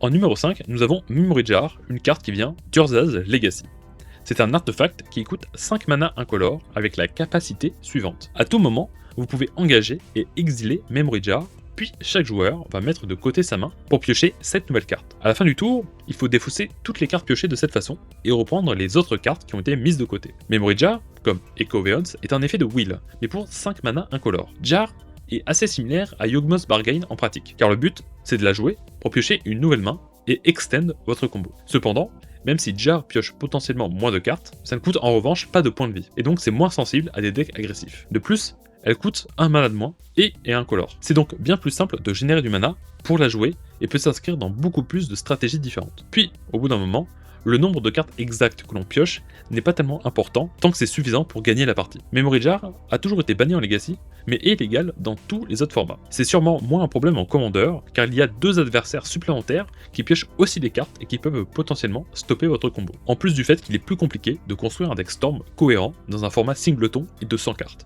En numéro 5, nous avons Memory Jar, une carte qui vient d'Urza's Legacy. C'est un artefact qui coûte 5 mana incolore avec la capacité suivante. À tout moment, vous pouvez engager et exiler Memory Jar, puis chaque joueur va mettre de côté sa main pour piocher cette nouvelle carte. À la fin du tour, il faut défausser toutes les cartes piochées de cette façon et reprendre les autres cartes qui ont été mises de côté. Memory Jar, comme Echo Veons, est un effet de will, mais pour 5 mana incolore. Jar est assez similaire à Yawgmoth's Bargain en pratique, car le but c'est de la jouer pour piocher une nouvelle main et extend votre combo. Cependant, même si Jar pioche potentiellement moins de cartes, ça ne coûte en revanche pas de points de vie, et donc c'est moins sensible à des decks agressifs. De plus, elle coûte un mana de moins et est incolore. C'est donc bien plus simple de générer du mana pour la jouer et peut s'inscrire dans beaucoup plus de stratégies différentes. Puis, au bout d'un moment, le nombre de cartes exactes que l'on pioche n'est pas tellement important tant que c'est suffisant pour gagner la partie. Memory Jar a toujours été banni en Legacy, mais est légal dans tous les autres formats. C'est sûrement moins un problème en Commander, car il y a 2 adversaires supplémentaires qui piochent aussi des cartes et qui peuvent potentiellement stopper votre combo. En plus du fait qu'il est plus compliqué de construire un deck Storm cohérent dans un format singleton et de 100 cartes.